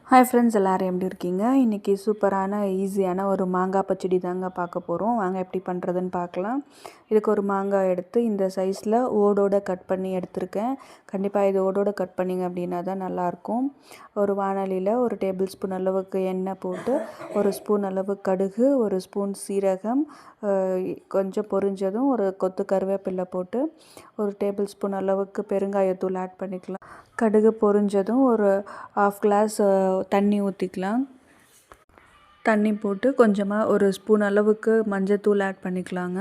Hi friends, எல்லோரும் எப்படி இருக்கீங்க? இன்றைக்கி சூப்பரான ஈஸியான ஒரு மாங்காய் பச்சடி தாங்க பார்க்க போகிறோம். வாங்க எப்படி பண்ணுறதுன்னு பார்க்கலாம். இதுக்கு ஒரு மாங்காய் எடுத்து இந்த சைஸில் ஓடோடு கட் பண்ணி எடுத்திருக்கேன். கண்டிப்பாக இது ஓடோடு கட் பண்ணிங்க அப்படின்னா தான் நல்லாயிருக்கும். ஒரு வாணலியில் ஒரு டேபிள் ஸ்பூன் அளவுக்கு எண்ணெய் போட்டு, ஒரு ஸ்பூன் அளவு கடுகு, ஒரு ஸ்பூன் சீரகம், கொஞ்சம் பொரிஞ்சதும் ஒரு கொத்து கருவேப்பிலை போட்டு, ஒரு டேபிள் ஸ்பூன் அளவுக்கு பெருங்காயத்தூள் ஆட் பண்ணிக்கலாம். கடுகு பொரிஞ்சதும் ஒரு 1/2 கிளாஸ் தண்ணி ஊற்றிக்கலாம். தண்ணி போட்டு கொஞ்சமாக ஒரு ஸ்பூன் அளவுக்கு மஞ்சத்தூள் ஆட் பண்ணிக்கலாங்க.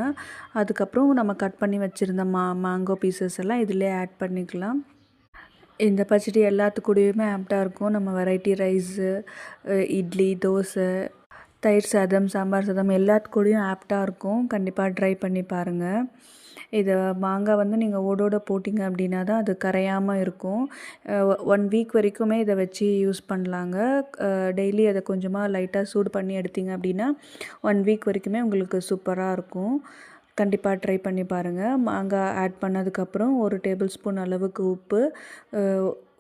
அதுக்கப்புறம் நம்ம கட் பண்ணி வச்சுருந்த மேங்கோ பீசஸ் எல்லாம் இதிலே ஆட் பண்ணிக்கலாம். இந்த பச்சடி எல்லாத்துக்கூடயுமே ஆப்டாக இருக்கும். நம்ம வெரைட்டி ரைஸு, இட்லி, தோசை, தயிர் சாதம், சாம்பார் சாதம் எல்லாத்துக்கூடயும் ஆப்டாக இருக்கும். கண்டிப்பாக ட்ரை பண்ணி பாருங்கள். இதை மாங்காய் நீங்கள் ஓடோடு போட்டிங்க அப்படின்னா தான் அது கரையாமல் இருக்கும். 1 வீக் வரைக்குமே இதை வச்சு யூஸ் பண்ணலாங்க. டெய்லி அதை கொஞ்சமாக லைட்டாக சூடு பண்ணி எடுத்திங்க அப்படின்னா 1 வீக் வரைக்குமே உங்களுக்கு சூப்பராக இருக்கும். கண்டிப்பாக ட்ரை பண்ணி பாருங்கள். மாங்காய் ஆட் பண்ணதுக்கப்புறம் ஒரு டேபிள் ஸ்பூன் அளவுக்கு உப்பு,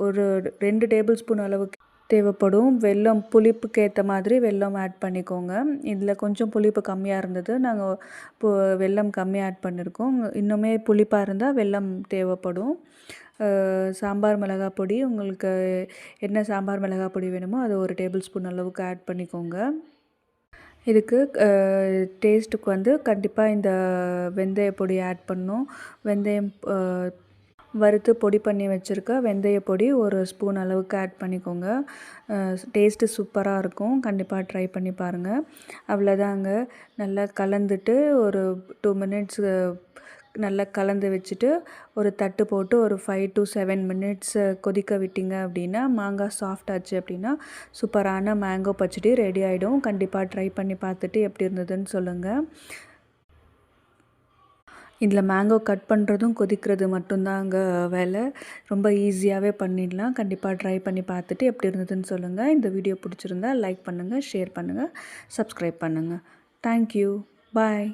ஒரு 2 டேபிள் ஸ்பூன் அளவுக்கு தேவைப்படும் வெல்லம். புளிப்புக்கு ஏற்ற மாதிரி வெல்லம் ஆட் பண்ணிக்கோங்க. இதில் கொஞ்சம் புளிப்பு கம்மியாக இருந்தது, நாங்கள் வெல்லம் கம்மியாக ஆட் பண்ணியிருக்கோம். இன்னுமே புளிப்பாக இருந்தால் வெல்லம் தேவைப்படும். சாம்பார் மிளகாய் பொடி, உங்களுக்கு என்ன சாம்பார் மிளகாய் பொடி வேணுமோ அது ஒரு டேபிள் ஸ்பூன் அளவுக்கு ஆட் பண்ணிக்கோங்க. இதுக்கு டேஸ்ட்டுக்கு கண்டிப்பாக இந்த வெந்தய பொடி ஆட் பண்ணணும். வெந்தயம் வறுத்து பொடி பண்ணி வச்சுருக்க வெந்தய பொடி ஒரு ஸ்பூன் அளவுக்கு ஆட் பண்ணிக்கோங்க. டேஸ்ட்டு சூப்பராக இருக்கும். கண்டிப்பாக ட்ரை பண்ணி பாருங்கள். அவ்வளோதாங்க. நல்லா கலந்துட்டு ஒரு 2 மினிட்ஸ் நல்லா கலந்து வச்சுட்டு ஒரு தட்டு போட்டு ஒரு 5 to 7 மினிட்ஸ் கொதிக்க விட்டிங்க அப்படின்னா மாங்காய் சாஃப்ட் ஆச்சு அப்படின்னா சூப்பரான மேங்கோ பச்சடி ரெடி ஆகிடும். கண்டிப்பாக ட்ரை பண்ணி பார்த்துட்டு எப்படி இருந்ததுன்னு சொல்லுங்கள். இதில் மேங்கோ கட் பண்ணுறதும் கொதிக்கிறது மட்டும்தாங்க வேலை. ரொம்ப ஈஸியாகவே பண்ணிடலாம். கண்டிப்பாக ட்ரை பண்ணி பார்த்துட்டு எப்படி இருந்ததுன்னு சொல்லுங்கள். இந்த வீடியோ பிடிச்சிருந்தா லைக் பண்ணுங்கள், ஷேர் பண்ணுங்கள், சப்ஸ்கிரைப் பண்ணுங்கள். தேங்க்யூ. பாய்.